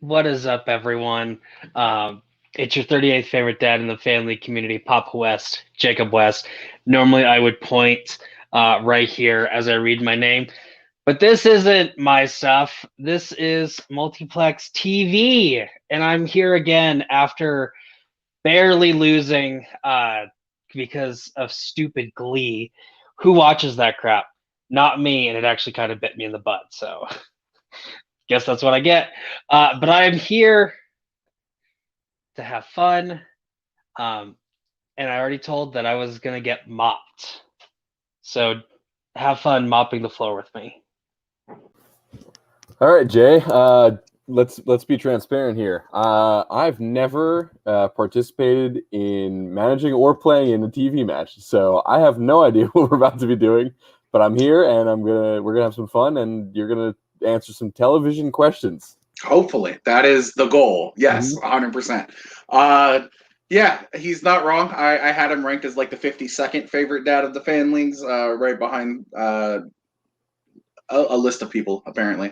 What is up, everyone? It's your 38th favorite dad in the family community, Papa West, Jacob West. Normally, I would point right here as I read my name, but this isn't my stuff. This is Multiplex TV, and I'm here again after barely losing because of stupid Glee. Who watches that crap? Not me, and it actually kind of bit me in the butt, so guess that's what I get. But I'm here to have fun. And I already told that I was going to get mopped. So have fun mopping the floor with me. All right, Jay. Let's be transparent here. I've never participated in managing or playing in a TV match, so I have no idea what we're about to be doing. But I'm here, and we're gonna have some fun, and you're gonna answer some television questions. Hopefully, that is the goal. Yes, 100%. Yeah, he's not wrong. I had him ranked as like the 52nd favorite dad of the fan leagues, right behind a list of people, apparently.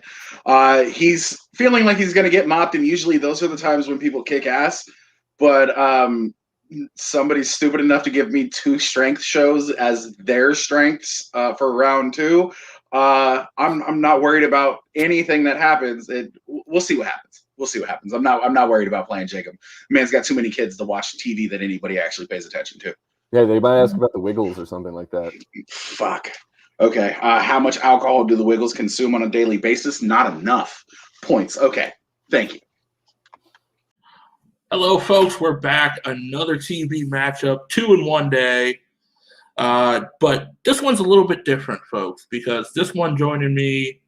He's feeling like he's going to get mopped, and usually those are the times when people kick ass. But somebody's stupid enough to give me 2 strength shows as their strengths for round 2. I'm not worried about anything that happens. We'll see what happens. We'll see what happens. I'm not worried about playing Jacob. Man's got too many kids to watch TV that anybody actually pays attention to. Yeah, they might ask about the Wiggles or something like that. Fuck. Okay. How much alcohol do the Wiggles consume on a daily basis? Not enough. Points. Okay. Thank you. Hello, folks. We're back. Another TV matchup, 2 in one day. But this one's a little bit different, folks, because this one joining me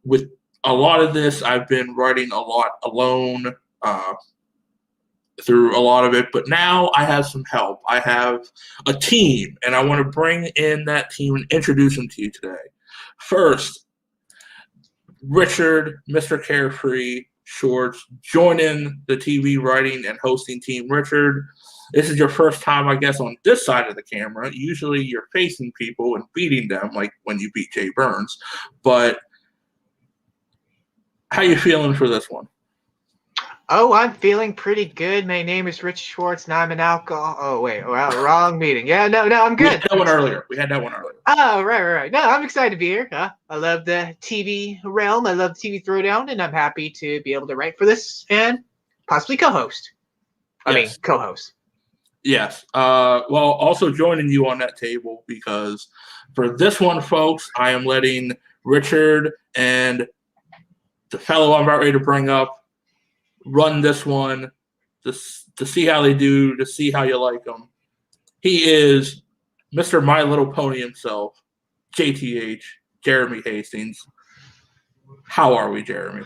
with a lot of this, I've been writing a lot alone through a lot of it, but now I have some help. I have a team, and I want to bring in that team and introduce them to you today. First, Richard, Mr. Carefree Shorts, joining the TV writing and hosting team. Richard, this is your first time, I guess, on this side of the camera. Usually you're facing people and beating them, like when you beat Jay Burnz. But how you feeling for this one? Oh, I'm feeling pretty good. My name is Rich Schwartz, and I'm an alcohol. Oh, wait. Wrong meeting. Yeah, no, I'm good. We had that one earlier. Oh, right. No, I'm excited to be here. I love the TV realm. I love TV Throwdown, and I'm happy to be able to write for this and possibly co-host. Co-host. Yes. Well, also joining you on that table, because for this one, folks, I am letting Richard and the fellow I'm about ready to bring up run this one to see how they do, to see how you like them. He is Mr. My Little Pony himself, JTH, Jeremy Hastings. How are we, Jeremy?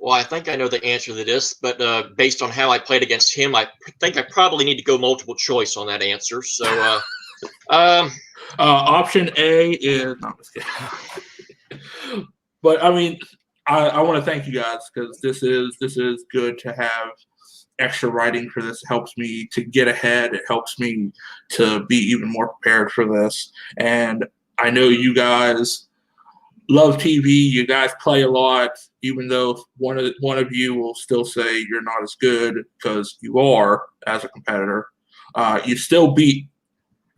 Well, I think I know the answer to this, but based on how I played against him, I think I probably need to go multiple choice on that answer. So, option A is no, I'm just kidding. But I mean, I want to thank you guys, because this is good to have extra writing for this. It helps me to get ahead. It helps me to be even more prepared for this. And I know you guys love TV. You guys play a lot, even though one of you will still say you're not as good, because you are as a competitor. You still beat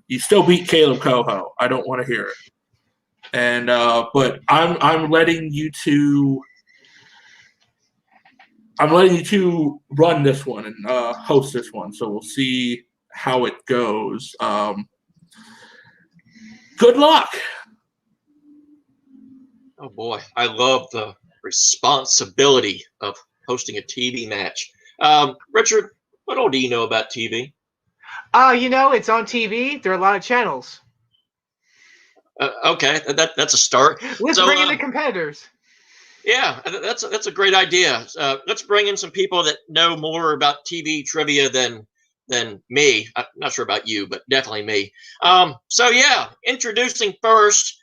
Kaleb Koho. I don't want to hear it. And but I'm letting you two run this one and host this one. So we'll see how it goes. Good luck. oh boy, I love the responsibility of hosting a TV match. Richard, what all do you know about TV? It's on TV. There are a lot of channels. Okay, that's a start. Let's bring in the competitors. Yeah, that's a great idea. Let's bring in some people that know more about TV trivia than me. I'm not sure about you, but definitely me. So yeah, introducing first.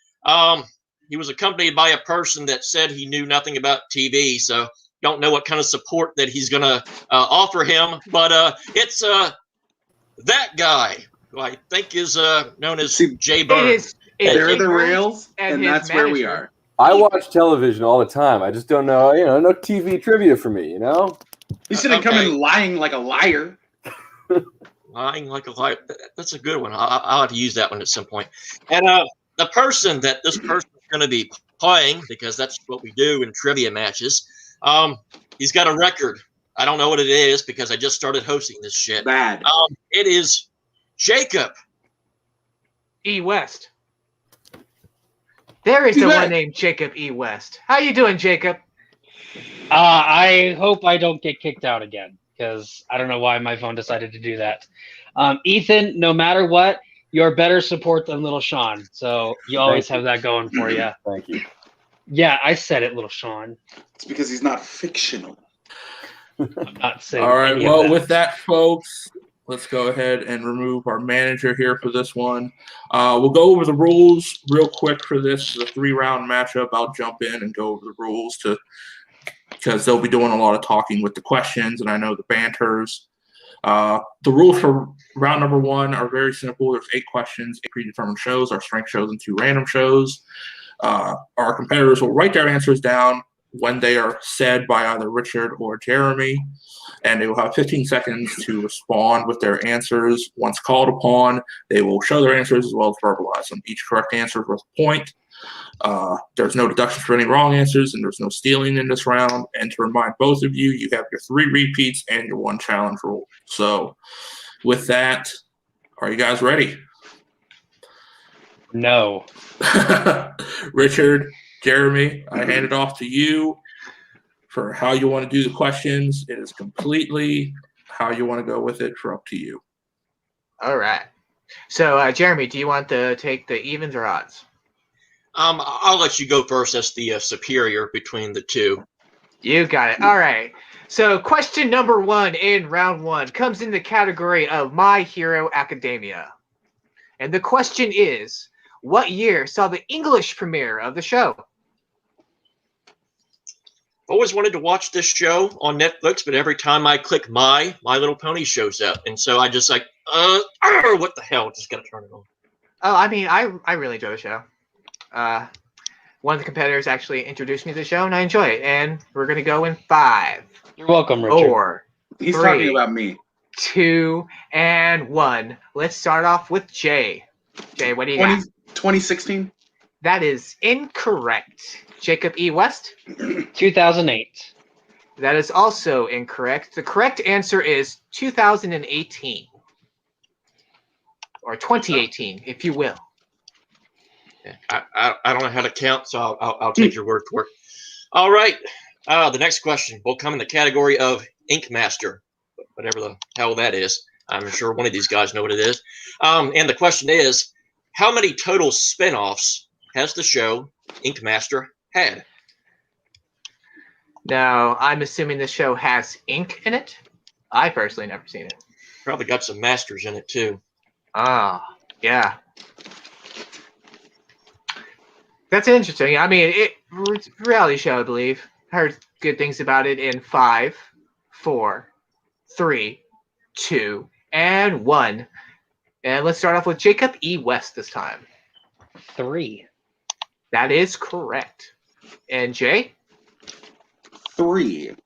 He was accompanied by a person that said he knew nothing about TV, so don't know what kind of support that he's gonna offer him. But it's that guy who I think is known as Jay Burnz. They're the rails, and that's where we are. I watch television all the time. I just don't know, no TV trivia for me, You shouldn't come in lying like a liar. Lying like a liar. That's a good one. I'll have to use that one at some point. And the person that this person is going to be playing, because that's what we do in trivia matches, he's got a record. I don't know what it is because I just started hosting this shit. Bad. It is Jacob E. West. There is the one named Jacob E. West. How you doing, Jacob? I hope I don't get kicked out again because I don't know why my phone decided to do that. Ethan, no matter what, you're better support than Little Sean, so you always have that going for you. Thank you. Yeah, I said it, Little Sean. It's because he's not fictional. I'm not saying. All right. any Well, of that. with that, folks, let's go ahead and remove our manager here for this one. We'll go over the rules real quick for this. It's a 3-round matchup. I'll jump in and go over the rules because they'll be doing a lot of talking with the questions, and I know the banters. The rules for round number 1 are very simple. There's 8 questions, 8 predetermined shows, our strength shows, and 2 random shows. Our competitors will write their answers down when they are said by either Richard or Jeremy, and they will have 15 seconds to respond with their answers. Once called upon, they will show their answers as well as verbalize them. Each correct answer is worth a point. There's no deductions for any wrong answers, and there's no stealing in this round. And to remind both of you, you have your 3 repeats and your 1 challenge rule. So with that, are you guys ready? No. Richard, Jeremy, I hand it off to you for how you want to do the questions. It is completely how you want to go with it for up to you. All right. So, Jeremy, do you want to take the evens or odds? I'll let you go first as the superior between the two. You got it. All right. So question number 1 in round 1 comes in the category of My Hero Academia. And the question is, what year saw the English premiere of the show? Always wanted to watch this show on Netflix, but every time I click My Little Pony shows up. And so I just like, what the hell? Just got to turn it on. Oh, I mean, I really enjoy the show. One of the competitors actually introduced me to the show, and I enjoy it. And we're going to go in 5. You're welcome, Richard. 4. He's 3, talking about me. 2, and 1. Let's start off with Jay. Jay, what do you got? 2016? That is incorrect. Jacob E. West? 2008. That is also incorrect. The correct answer is 2018. Or 2018, if you will. I don't know how to count, so I'll take your word for it. All right. The next question will come in the category of Ink Master, whatever the hell that is. I'm sure one of these guys know what it is. And the question is, how many total spin-offs has the show Ink Master had? Now, I'm assuming the show has ink in it. I personally never seen it. Probably got some masters in it, too. Ah, yeah. That's interesting. I mean, it's a reality show, I believe. Heard good things about it in 5, 4, 3, 2, and 1. And let's start off with Jacob E. West this time. 3. That is correct. And Jay? 3.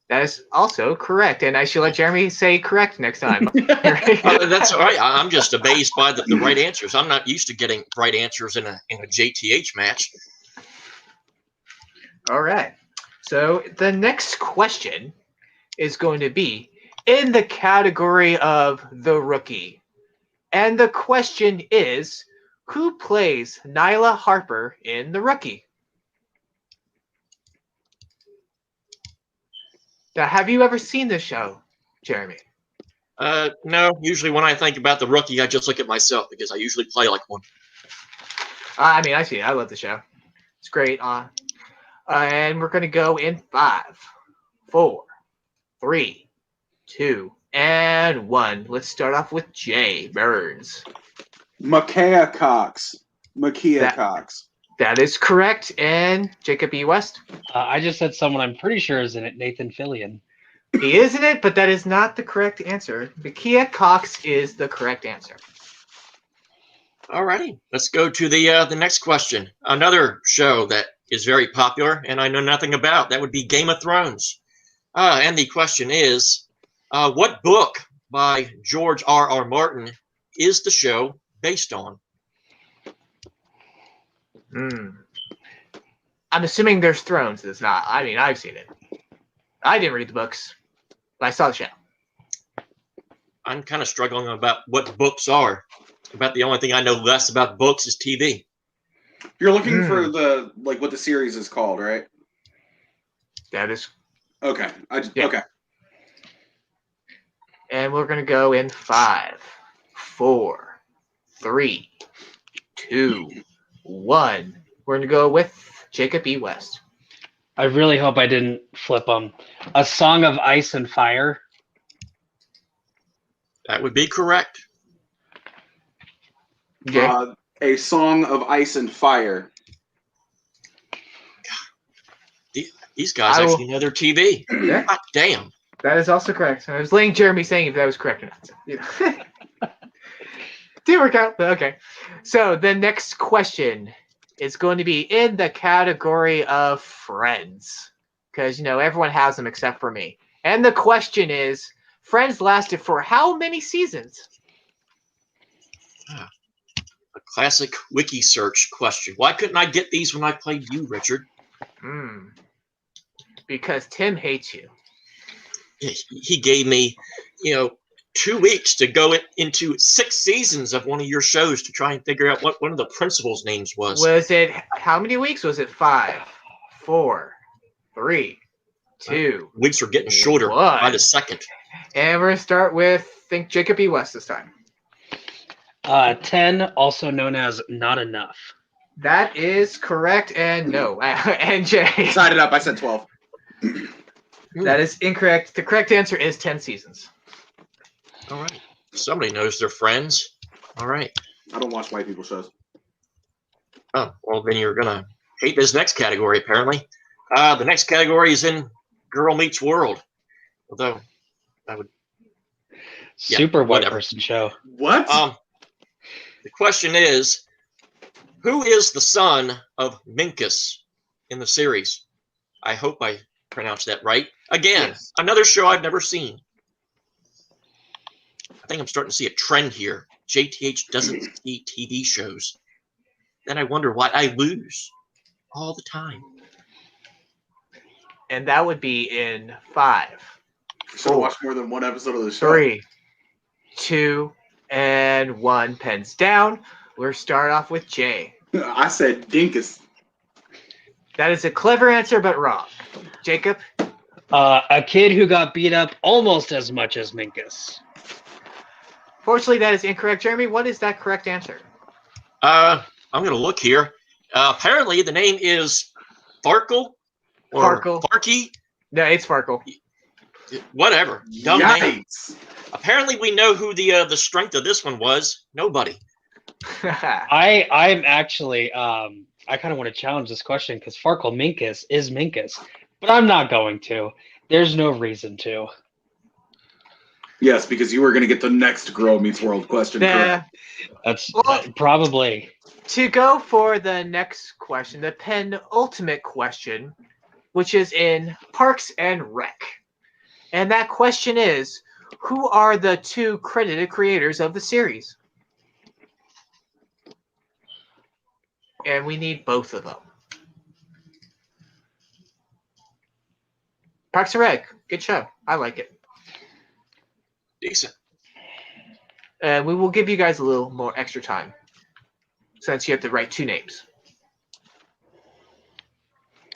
That is also correct. And I should let Jeremy say correct next time. That's all right. I'm just amazed by the right answers. I'm not used to getting right answers in a JTH match. All right. So the next question is going to be in the category of the rookie. And the question is, who plays Nyla Harper in The Rookie? Now, have you ever seen this show, Jeremy? No. Usually when I think about The Rookie, I just look at myself because I usually play like one. I mean, I see it. I love the show. It's great. And we're going to go in 5, 4, 3, 2, and 1. Let's start off with Jay Burnz. Makia Cox. That is correct. And Jacob E. West? I just said someone I'm pretty sure is in it, Nathan Fillion. He is in it, but that is not the correct answer. Makia Cox is the correct answer. Alrighty, let's go to the next question. Another show that is very popular and I know nothing about. That would be Game of Thrones. And the question is, what book by George R.R. Martin is the show based on? I'm assuming there's Thrones. It's not. I mean, I've seen it. I didn't read the books, but I saw the show. I'm kind of struggling about what books are. About the only thing I know less about books is TV. You're looking for the what the series is called, right? That is okay. Yeah. Okay. And we're gonna go in 5, 4, 3, 2, 1. We're gonna go with Jacob E. West. I really hope I didn't flip them. A Song of Ice and Fire. That would be correct. Jay? A Song of Ice and Fire. These guys actually know their TV. Yeah. God damn. That is also correct. I was letting Jeremy saying if that was correct or not. So, didn't work out, but okay. So the next question is going to be in the category of Friends, because everyone has them except for me. And the question is, Friends lasted for how many seasons? A classic wiki search question. Why couldn't I get these when I played you, Richard? Because Tim hates you. He gave me, 2 weeks to go into 6 seasons of one of your shows to try and figure out what one of the principals' names was. Was it how many weeks? Was it 5, 4, 3, 2? Weeks are getting shorter 1. by the second. And we're going to start with, think Jacob E. West this time. 10, also known as Not Enough. That is correct, and no. And Jay. Side it up. I said 12. That is incorrect. The correct answer is 10 seasons. All right. Somebody knows their Friends. All right. I don't watch white people shows. Oh, well, then you're going to hate this next category, apparently. The next category is in Girl Meets World. Although, I would... Super white person show. What? The question is, who is the son of Minkus in the series? I hope I pronounced that right. Again, Yes. Another show I've never seen. I think I'm starting to see a trend here. JTH doesn't see TV shows. Then I wonder why I lose all the time. And that would be in 5, Should have watched more than one episode of the show. 3, 2, and 1. Pens down. We'll start off with Jay. I said Dinkus. That is a clever answer, but wrong. Jacob? A kid who got beat up almost as much as Minkus. Fortunately, that is incorrect. Jeremy, what is that correct answer? I'm going to look here. Apparently, the name is Farkle or Farkle. Farky. No, it's Farkle. Whatever. Dumb name. Yikes. Apparently, we know who the strength of this one was. Nobody. I'm actually I kind of want to challenge this question because Farkle Minkus is Minkus, but I'm not going to. There's no reason to. Yes, because you were going to get the next Girl Meets World question. correct. That's Well- probably. To go for the next question, the penultimate question, which is in Parks and Rec. And that question is, who are the 2 credited creators of the series? And we need both of them. Parks and Rec, good show. I like it. Decent. And we will give you guys a little more extra time, since you have to write 2 names.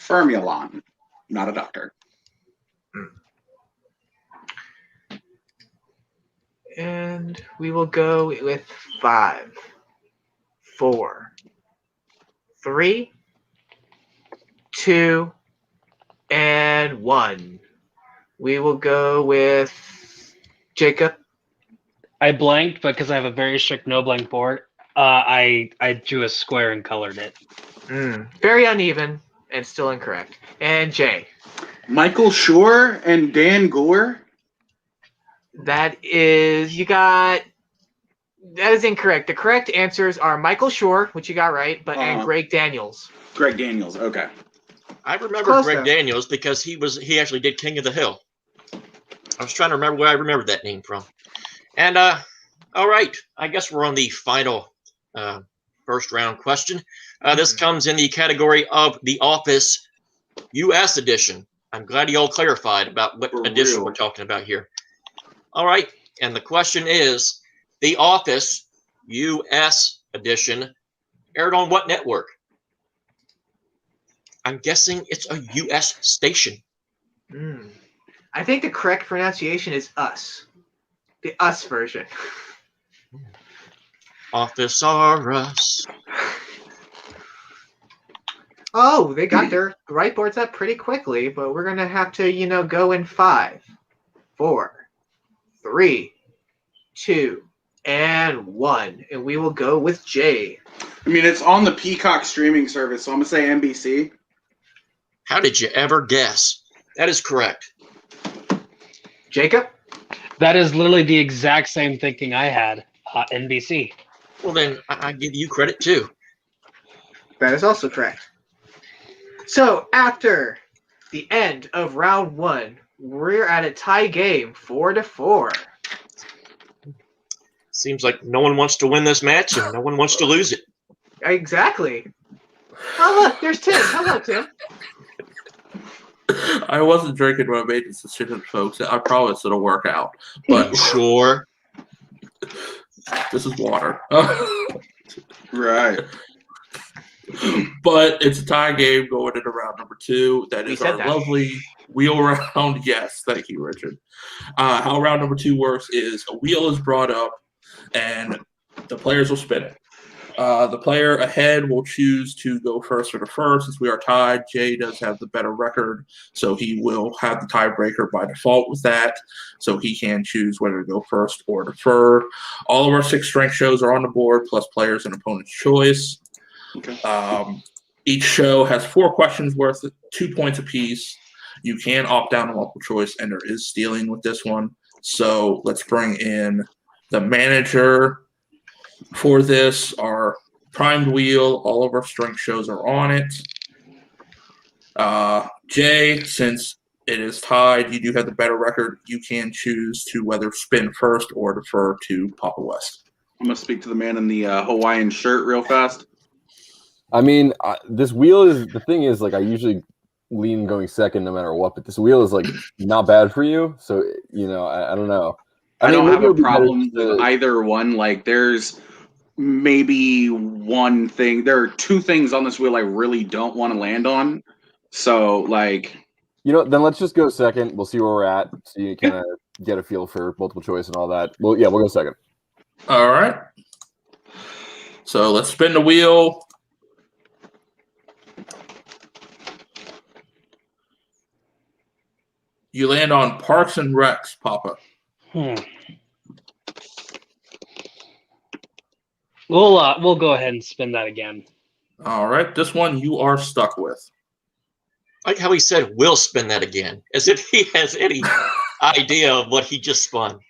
Fermulon. Not a doctor. And we will go with 5, 4, 3, 2, and 1. We will go with Jacob. I blanked because I have a very strict no blank board. I drew a square and colored it. Very uneven and still incorrect. And Jay. Michael Schur and Dan Gore. That is, you got That is incorrect. The correct answers are Michael Shore, which you got right, and Greg Daniels. Greg Daniels, okay. I remember Greg Daniels because he actually did King of the Hill. I was trying to remember where I remembered that name from. And all right, I guess we're on the final first round question. This comes in the category of The Office US edition. I'm glad you all clarified about what edition we're talking about here. All right, and the question is, The Office US edition aired on what network? I'm guessing it's a US station. I think the correct pronunciation is US. The US version. Office R Us. Oh, they got their whiteboards up pretty quickly, but we're going to have to, go in 5, 4, 3, 2, and 1. And we will go with Jay. I mean, it's on the Peacock streaming service, so I'm going to say NBC. How did you ever guess? That is correct. Jacob? That is literally the exact same thinking I had. NBC. Well, then I give you credit too. That is also correct. So after the end of round 1, we're at a tie game, 4-4. Seems like no one wants to win this match and no one wants to lose it. Exactly. Oh, look, there's Tim. Hello, Tim. I wasn't drinking when I made this decision, folks. I promise it'll work out. But sure. This is water. Right. But it's a tie game going into round number 2. That is our lovely wheel round. Yes, thank you, Richard. How round number 2 works is a wheel is brought up, and the players will spin it. The player ahead will choose to go first or defer. Since we are tied, Jay does have the better record, so he will have the tiebreaker by default with that. So he can choose whether to go first or defer. All of our 6 strength shows are on the board, plus players and opponent's choice. Okay. Each show has 4 questions worth 2 points apiece. You can opt down to multiple choice, and there is stealing with this one. So let's bring in the manager. For this, our primed wheel, all of our strength shows are on it. Jay, since it is tied, you do have the better record. You can choose to whether spin first or defer to Papa West. I'm going to speak to the man in the Hawaiian shirt real fast. I mean, this wheel is, the thing is, like, I usually lean going second no matter what, but this wheel is, like, not bad for you. So, I don't know. I don't have a problem with either one. Like, there's maybe one thing. There are 2 things on this wheel I really don't want to land on. So, like... then let's just go second. We'll see where we're at, so you kind of get a feel for multiple choice and all that. Well, yeah, we'll go second. All right. So let's spin the wheel. You land on Parks and Recs, Papa. We'll go ahead and spin that again. All right. This one you are stuck with. I like how he said we'll spin that again, as if he has any idea of what he just spun.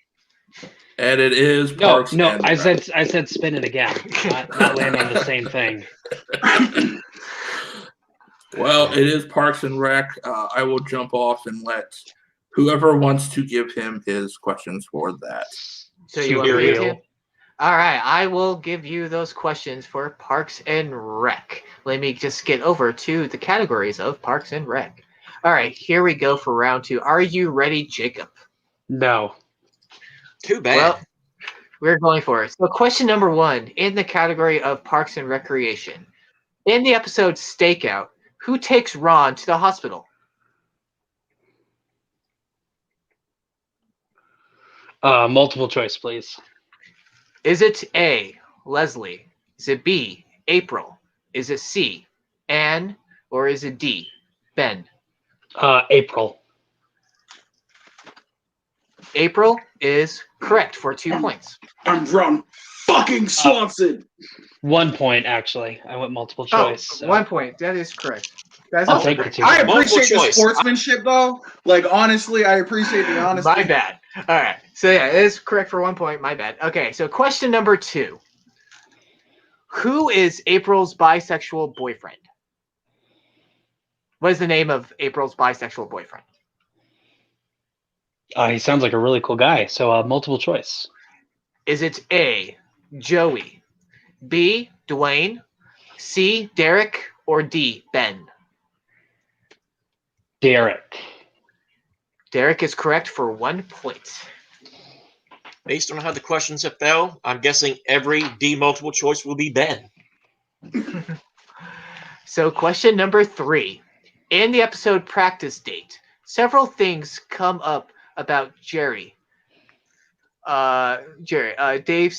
And it is Parks and I Rec. said spin it again, not land on the same thing. Well, it is Parks and Rec. I will jump off and let whoever wants to give him his questions for that. So you want me to? All right, I will give you those questions for Parks and Rec. Let me just get over to the categories of Parks and Rec. All right, here we go for round 2. Are you ready, Jacob? No. Too bad. Well, we're going for it. So question number 1, in the category of Parks and Recreation. In the episode Stakeout, who takes Ron to the hospital? Multiple choice, please. Is it A, Leslie? Is it B, April? Is it C, Anne? Or is it D, Ben? April. April is correct for 2 points. I'm Ron fucking Swanson. 1 point, actually. I went multiple choice. So. 1 point. That is correct. That's I'll take the 2 I points. appreciate the sportsmanship, though. Like, honestly, I appreciate the honesty. My bad. All right. So yeah, it is correct for 1 point. My bad. Okay. So question number 2. Who is April's bisexual boyfriend? What is the name of April's bisexual boyfriend? He sounds like a really cool guy. So multiple choice. Is it A, Joey, B, Dwayne, C, Derek, or D, Ben? Derek. Derek is correct for 1 point. Based on how the questions have fell, I'm guessing every D multiple choice will be Ben. So question number 3. In the episode Practice Date, several things come up about Jerry. Dave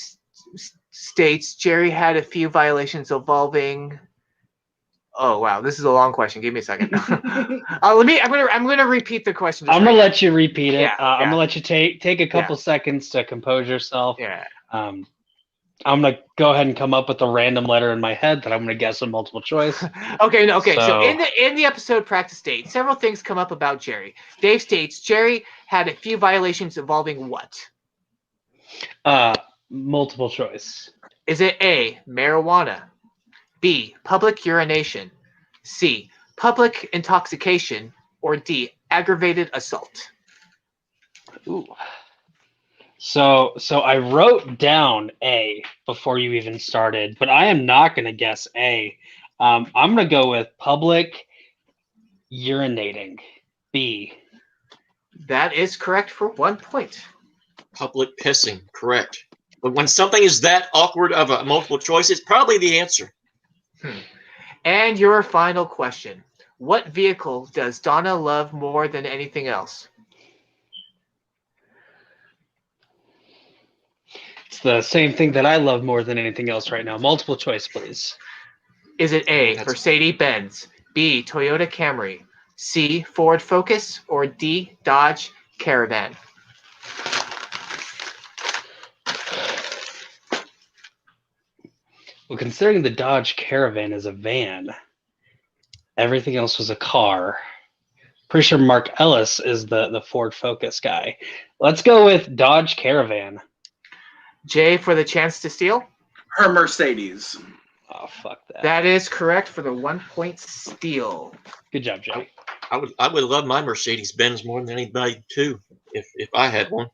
states Jerry had a few violations involving. Oh wow, this is a long question. Give me a second. I'm gonna repeat the question. I'm gonna let you repeat it. Yeah, I'm gonna let you take a couple seconds to compose yourself. Yeah. I'm gonna go ahead and come up with a random letter in my head that I'm gonna guess a multiple choice. Okay. So in the episode Practice Date, several things come up about Jerry. Dave states Jerry had a few violations involving what? Multiple choice. Is it A, marijuana, B, public urination, C, public intoxication, or D, aggravated assault? Ooh. So I wrote down A before you even started, but I am not going to guess A. I'm going to go with public urinating. B. That is correct for 1 point. Public pissing, correct. But when something is that awkward of a multiple choice, it's probably the answer. And your final question. What vehicle does Donna love more than anything else? It's the same thing that I love more than anything else right now. Multiple choice, please. Is it A, Mercedes-Benz, B, Toyota Camry, C, Ford Focus, or D, Dodge Caravan? Well, considering the Dodge Caravan is a van, everything else was a car. Pretty sure Mark Ellis is the Ford Focus guy. Let's go with Dodge Caravan. Jay for the chance to steal? Her Mercedes. Oh, fuck that. That is correct for the 1 point steal. Good job, Jay. I would love my Mercedes Benz more than anybody too, if I had one.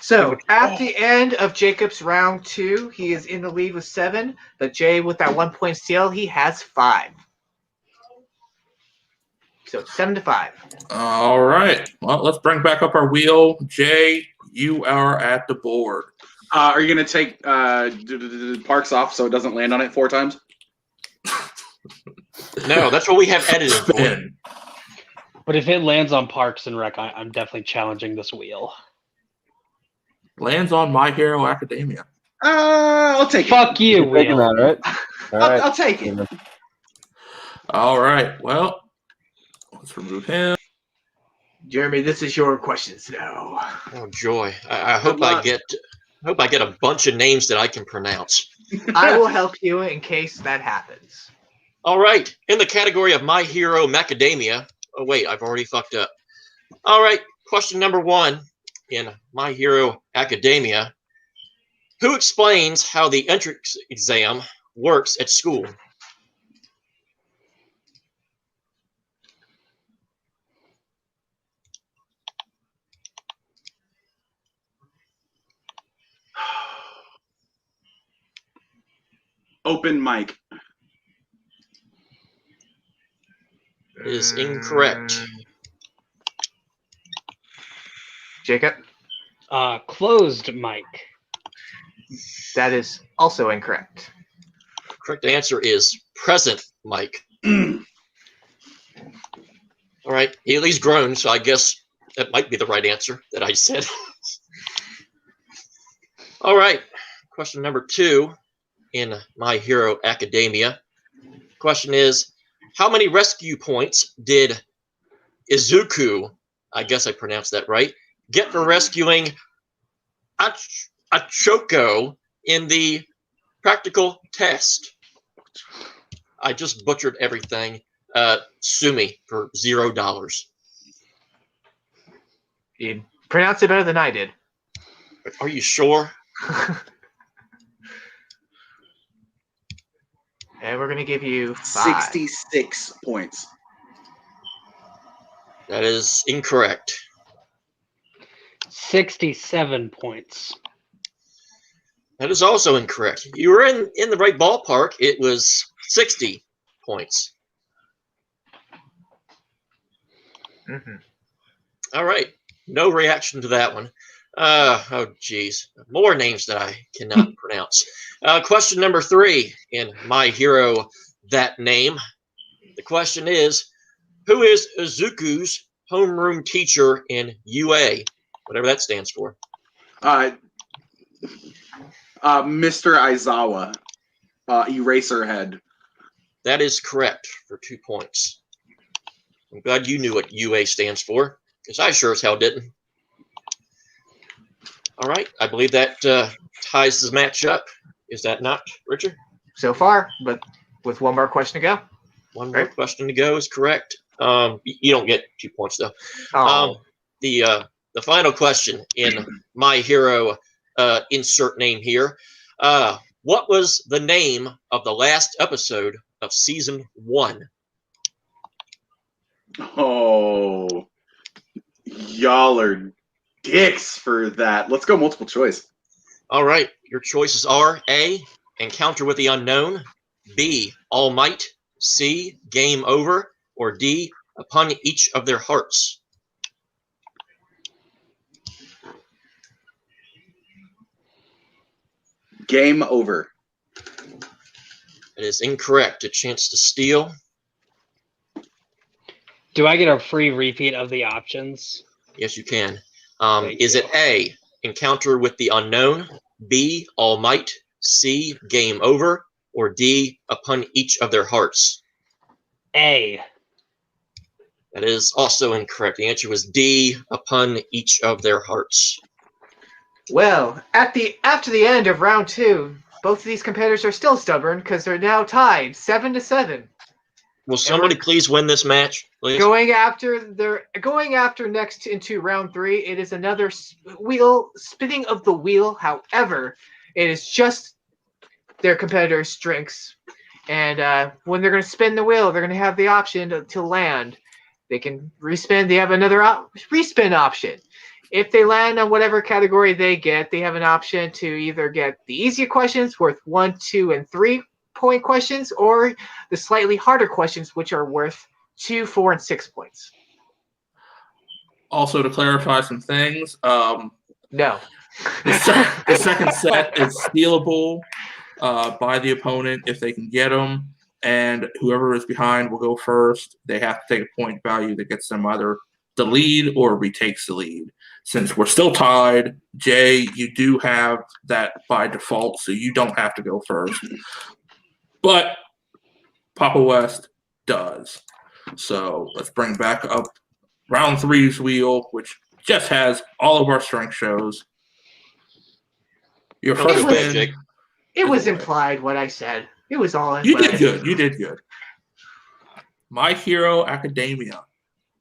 So at the end of Jacob's round 2, he is in the lead with 7, but Jay with that 1 point steal, he has 5. So 7-5. All right. Well, let's bring back up our wheel. Jay, you are at the board. Are you going to take Parks off so it doesn't land on it 4 times? No, that's what we have edited for. But if it lands on Parks and Rec, I'm definitely challenging this wheel. Lands on My Hero Academia. I'll take it. Fuck you, You're taking wheel. that, right? All right. I'll take it. All right. Well, let's remove him. Jeremy, this is your questions now. Oh joy! I hope I get a bunch of names that I can pronounce. I will help you in case that happens. All right, in the category of My Hero Macadamia. Oh wait, I've already fucked up. All right, question number 1 in My Hero Academia. Who explains how the entrance exam works at school? Open mic. Is incorrect. Jacob? Closed mic. That is also incorrect. Correct answer is present, Mike. All right, he at least groaned, so I guess that might be the right answer that I said. All right, question number 2 in My Hero Academia. Question is, how many rescue points did Izuku, I guess I pronounced that right, get for rescuing Achoko in the practical test? I just butchered everything. Sue me for $0. You pronounced it better than I did. Are you sure? And we're going to give you 5. 66 points. That is incorrect. 67 points. That is also incorrect. You were in the right ballpark. It was 60 points. Mm-hmm. All right. No reaction to that one. Oh, geez. More names that I cannot pronounce. Question number 3 in My Hero That Name. The question is, who is Izuku's homeroom teacher in UA? Whatever that stands for. Mr. Aizawa, Eraserhead. That is correct for 2 points. I'm glad you knew what UA stands for, because I sure as hell didn't. All right, I believe that ties the match up. Is that not, Richard? So far, but with one more question to go. One more question to go is correct. You don't get 2 points though. Oh. The final question in My Hero insert name here. What was the name of the last episode of season 1? Oh, y'all are dicks for that. Let's go multiple choice. All right, your choices are A, Encounter with the Unknown, B, All Might, C, Game Over, or D, Upon Each of Their Hearts. Game Over. It is incorrect. A chance to steal. Do I get a free repeat of the options? Yes, you can. Thank Is you. it A, Encounter with the Unknown, B, All Might, C, Game Over, or D, Upon Each of Their Hearts? A. That is also incorrect. The answer was D, Upon Each of Their Hearts. Well, after the end of round 2, both of these competitors are still stubborn because they're now tied 7-7. Will somebody please win this match, please? Going after next into round 3. It is another spinning of the wheel. However, it is just their competitors' strengths, and when they're going to spin the wheel, they're going to have the option to land. They can respin. They have another respin option. If they land on whatever category they get, they have an option to either get the easier questions worth 1, 2, and 3 point questions, or the slightly harder questions, which are worth 2, 4, and 6 points. Also, to clarify some things, No. the second set is stealable by the opponent if they can get them, and whoever is behind will go first. They have to take a point value that gets them either the lead or retakes the lead. Since we're still tied, Jay, you do have that by default, so you don't have to go first. But Papa West does. So let's bring back up round 3's wheel, which just has all of our strength shows. Your first spin. It was implied what I said. It was all implied. You did good. You did good. My Hero Academia.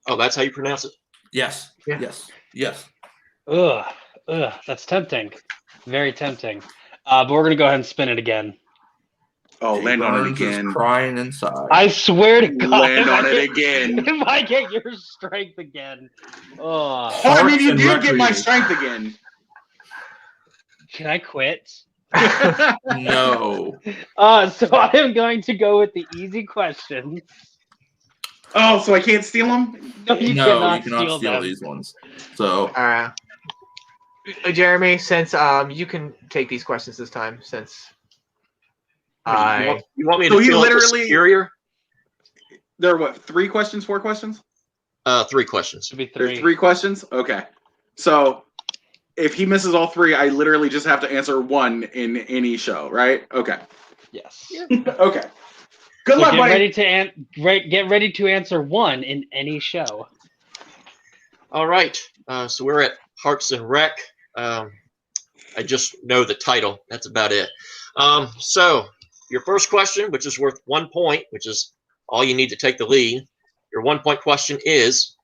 Oh, that's how you pronounce it? Yes. Yeah. Yes. Ugh, that's tempting. Very tempting. But we're gonna go ahead and spin it again. Oh, Jay land on it Burnz is again. crying inside. I swear to God, Land on it again. If I get your strength again, oh, I mean, you and did get my recreation. strength again. can I quit? No. So I am going to go with the easy question. Oh, so I can't steal them? No, you No, cannot you cannot steal them. these ones. So Jeremy, since you can take these questions this time, since You want me So to he feel literally- superior? There are what, 3 questions, 4 questions? 3 questions. Should be There's 3. 3 questions? Okay. So if he misses all 3, I literally just have to answer 1 in any show, right? Okay. Yes. Okay. Good So luck, get buddy. get ready to answer 1 in any show. All right. So we're at Hearts and Rec. I just know the title. That's about it. So your first question, which is worth 1 point, which is all you need to take the lead. Your 1 point question is,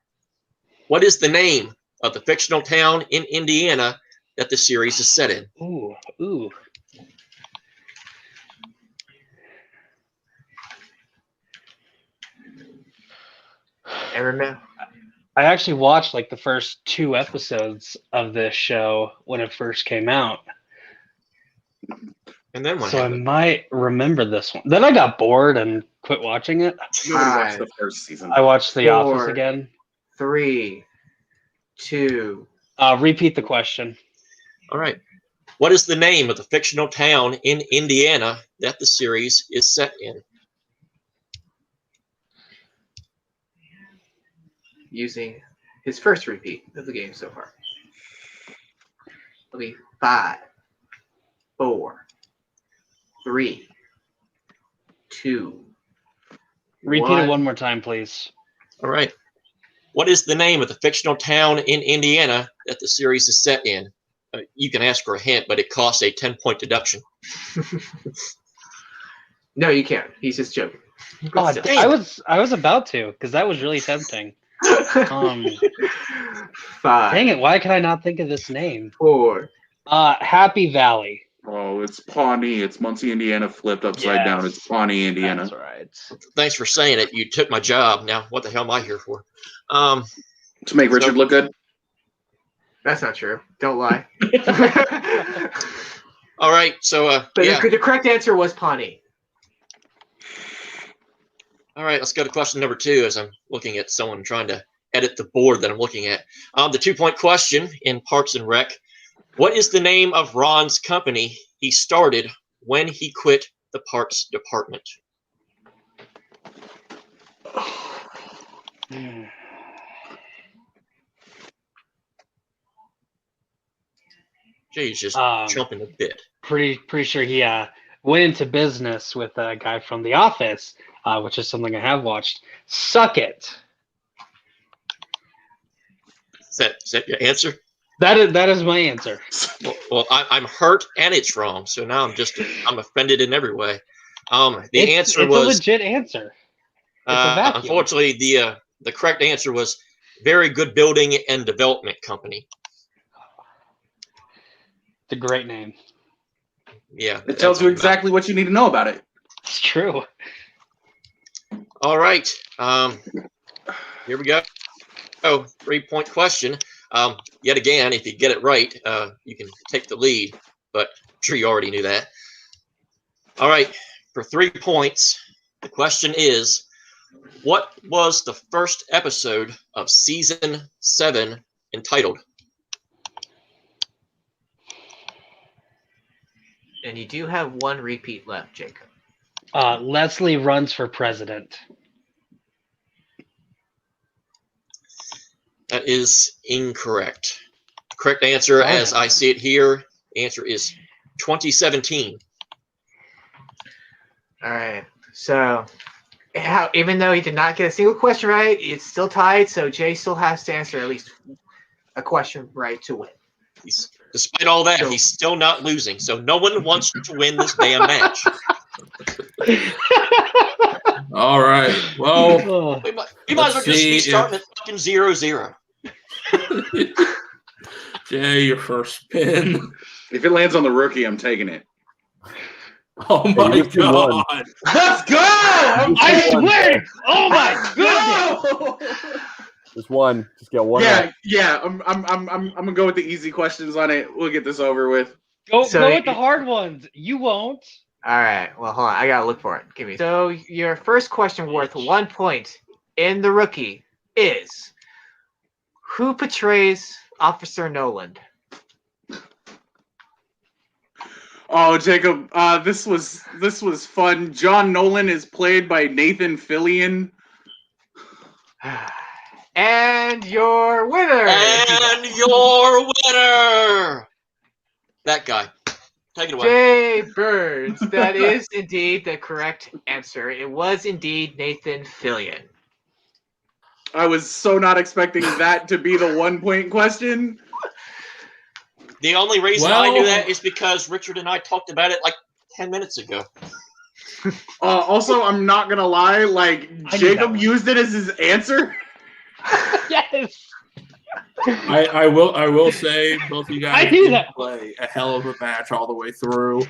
what is the name of the fictional town in Indiana that the series is set in? Ooh. I remember. I actually watched like the first 2 episodes of this show when it first came out. And then what So I happened? might remember this one. Then I got bored and quit watching it. Nobody watched the first season. I watched The 4, Office again. 3, 2. Repeat the question. All right. What is the name of the fictional town in Indiana that the series is set in? Using his first repeat of the game so far. It'll be 5, 4, 3, 2. Repeat it one more time, please. All right. What is the name of the fictional town in Indiana that the series is set in? You can ask for a hint, but it costs a 10-point deduction. No, you can't. He's just joking. Oh, Still. I was about to, because that was really tempting. 5, Dang it! Why can I not think of this name? 4. Happy Valley. Oh, it's Pawnee. It's Muncie, Indiana, flipped upside down. It's Pawnee, Indiana. That's right. Thanks for saying it. You took my job. Now, what the hell am I here for? To make Richard look good. That's not true. Don't lie. All right. So, But yeah. the correct answer was Pawnee. All right. Let's go to question number 2 as I'm looking at someone trying to edit the board that I'm looking at. The 2-point question in Parks and Rec. What is the name of Ron's company he started when he quit the parks department? Jay's just jumping a bit. Pretty sure he went into business with a guy from The Office, which is something I have watched. Suck it. Is that your answer? That is my answer. Well, I'm hurt and it's wrong. So now I'm offended in every way. The answer was a legit answer. It's a vacuum. Unfortunately, the correct answer was Very Good Building and Development Company. It's a great name. Yeah, It tells you exactly what you need to know about it. It's true. All right. Here we go. 3-point question. Yet again, if you get it right, you can take the lead, but I'm sure you already knew that. All right. For 3 points, the question is, what was the first episode of season 7 entitled? And you do have 1 repeat left, Jacob. Leslie Runs for President. That is incorrect. Correct answer, as I see it here, the answer is 2017. All right. So, even though he did not get a single question right, it's still tied. So Jay still has to answer at least a question right to win. Despite all that, he's still not losing. So no one wants to win this damn match. All right. Well, we might as well just be starting at fucking 0-0. Jay, your first spin. If it lands on the rookie, I'm taking it. Oh my god! Let's go! I swear! Oh my goodness! Just one. Just get one. Yeah. I'm gonna go with the easy questions on it. We'll get this over with. Go with the hard ones. You won't. All right. Well, hold on. I gotta look for it. Give me. So your first question worth 1 point in the rookie is: who portrays Officer Noland? Oh, Jacob, this was fun. John Nolan is played by Nathan Fillion. And your winner. That guy. Take it away. Jay Burnz. That is indeed the correct answer. It was indeed Nathan Fillion. I was so not expecting that to be the 1 point question. The only reason I knew that is because Richard and I talked about it like 10 minutes ago. Also, I'm not gonna lie, like Jacob used it as his answer. Yes. I will say both of you guys I knew did that. play a hell of a match all the way through.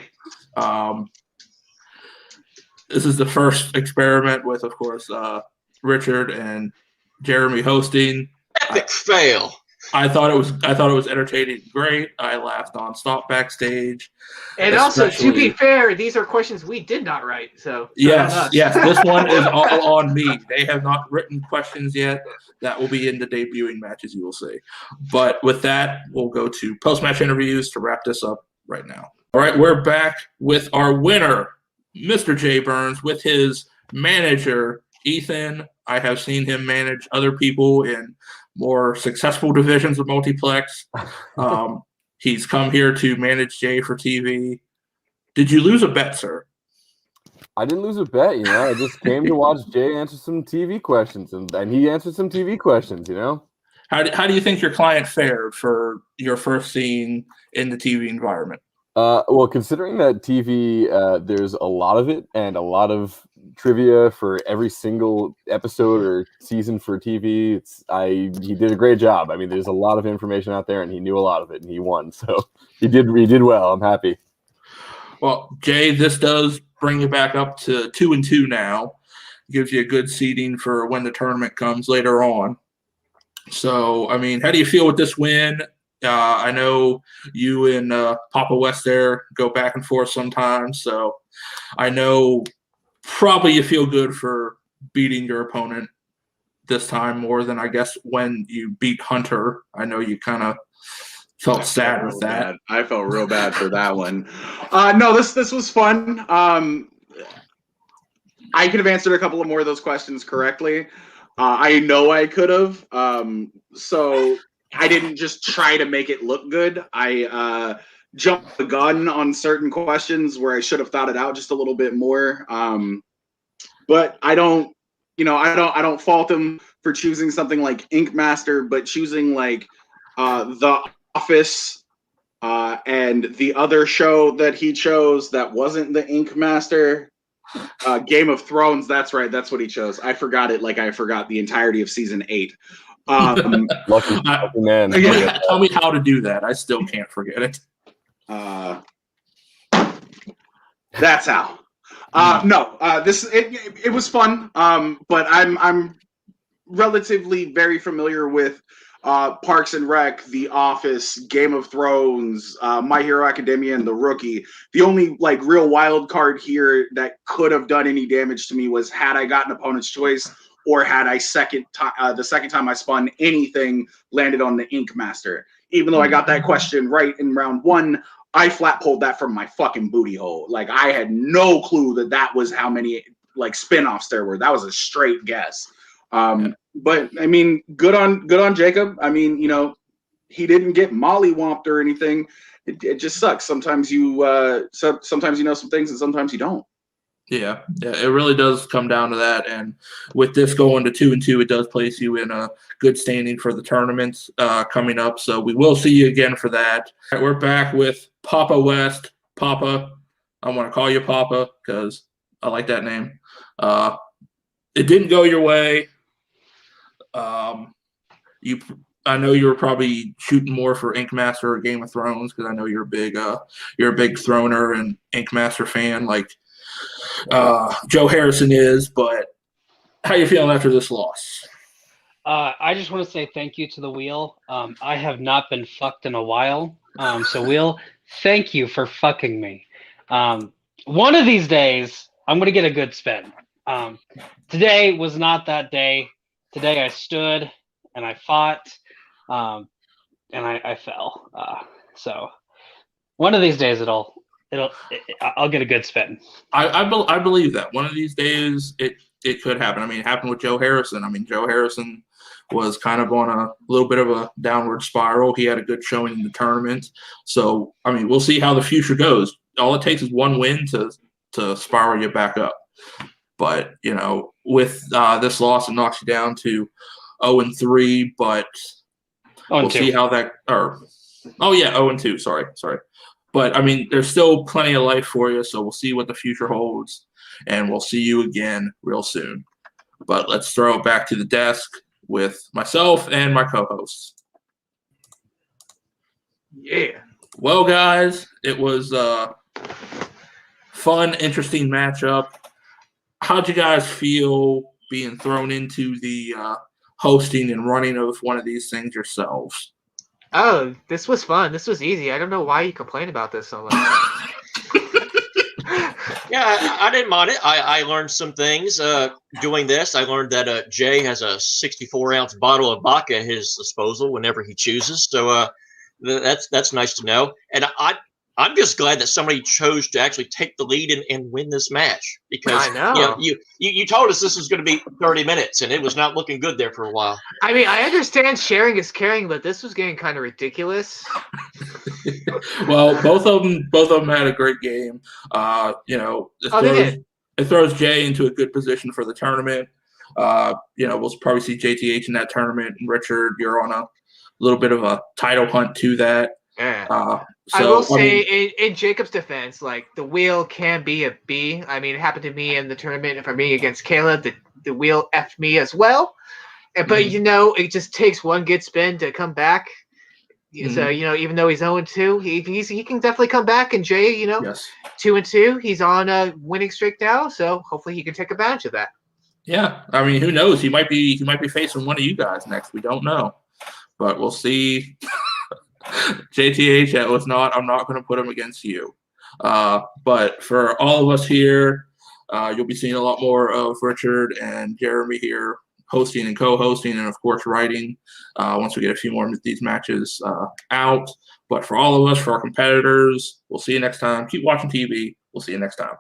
This is the first experiment with, of course, Richard and Jeremy hosting. Epic fail. I thought it was entertaining, great. I laughed non-stop backstage. And also, to be especially- fair, these are questions we did not write. So Yes, this one is all on me. They have not written questions yet. That will be in the debuting matches, you will see. But with that, we'll go to post-match interviews to wrap this up right now. All right, we're back with our winner, Mr. Jay Burnz, with his manager, Ethan. I have seen him manage other people in more successful divisions of Multiplex. He's come here to manage Jay for TV. Did you lose a bet, sir? I didn't lose a bet, you know. I just came to watch Jay answer some TV questions, and he answered some TV questions, you know. How do you think your client fared for your first scene in the TV environment? Well, considering that TV, there's a lot of it and a lot of trivia for every single episode or season for TV. He did a great job. I mean, there's a lot of information out there, and he knew a lot of it, and he won. So he did well. I'm happy. Well, Jay, this does bring you back up to 2-2 now. Gives you a good seeding for when the tournament comes later on. So, I mean, how do you feel with this win? I know you and Papa West there go back and forth sometimes, so I know probably you feel good for beating your opponent this time more than, I guess, when you beat Hunter. I know you kind of felt sad with that. I felt real bad for that one. No, this was fun. I could have answered a couple of more of those questions correctly. I know I could have. So I didn't just try to make it look good. I jumped the gun on certain questions where I should have thought it out just a little bit more. But I don't fault him for choosing something like Ink Master, but choosing like The Office and the other show that he chose that wasn't the Ink Master. Game of Thrones, that's right, that's what he chose. I forgot it, like I forgot the entirety of season 8. Lucky man. Tell me how to do that. I still can't forget it. That's how. It was fun. But I'm relatively very familiar with Parks and Rec, The Office, Game of Thrones, My Hero Academia, and The Rookie. The only like real wild card here that could have done any damage to me was had I gotten opponent's choice, or had I the second time I spun anything landed on the Ink Master. Even though I got that question right in round 1, I flat pulled that from my fucking booty hole. Like I had no clue that was how many like spin-offs there were. That was a straight guess. But I mean, good on Jacob. I mean, you know, he didn't get mollywomped or anything. It just sucks. Sometimes you sometimes you know some things and sometimes you don't. Yeah, it really does come down to that. And with this going to 2-2, it does place you in a good standing for the tournaments coming up. So we will see you again for that. All right, we're back with Papa West. Papa, I want to call you Papa because I like that name. It didn't go your way. I know you were probably shooting more for Ink Master or Game of Thrones because I know you're a big Throner and Ink Master fan like Joe Harrison is. But how you feeling after this loss? I just want to say thank you to the Wheel. I have not been fucked in a while. So Wheel, thank you for fucking me. One of these days, I'm going to get a good spin. Today was not that day. Today I stood and I fought, and I fell. So one of these days I'll get a good spin. I believe that one of these days it could happen. I mean, it happened with Joe Harrison. I mean, Joe Harrison was kind of on a little bit of a downward spiral. He had a good showing in the tournament. So, I mean, we'll see how the future goes. All it takes is one win to spiral you back up. But, you know, with this loss, it knocks you down to 0-3, but we'll see how that – or 0-2, sorry. But, I mean, there's still plenty of life for you, so we'll see what the future holds, and we'll see you again real soon. But let's throw it back to the desk with myself and my co-hosts. Yeah. Well, guys, it was a fun, interesting matchup. How'd you guys feel being thrown into the hosting and running of one of these things yourselves? Oh, this was fun. This was easy. I don't know why you complain about this so much. Yeah, I didn't mind it. I learned some things doing this. I learned that Jay has a 64-ounce bottle of vodka at his disposal whenever he chooses. So that's nice to know. And I'm just glad that somebody chose to actually take the lead and win this match, because I know. you told us this was going to be 30 minutes and it was not looking good there for a while. I mean, I understand sharing is caring, but this was getting kind of ridiculous. Well, both of them had a great game. It throws Jay into a good position for the tournament. We'll probably see JTH in that tournament. And Richard, you're on a little bit of a title hunt to that. Yeah. I will say, in Jacob's defense, like, the wheel can be a B. I mean, it happened to me in the tournament for me against Kaleb. The wheel effed me as well. But, it just takes one good spin to come back. So, even though he's 0-2, he can definitely come back. And Jay, yes. 2-2, he's on a winning streak now. So hopefully he can take advantage of that. Yeah. I mean, who knows? He might be facing one of you guys next. We don't know. But we'll see. JTH, I'm not going to put him against you. But for all of us here, you'll be seeing a lot more of Richard and Jeremy here hosting and co-hosting, and of course writing once we get a few more of these matches out. But for all of us, for our competitors, we'll see you next time. Keep watching TV. We'll see you next time.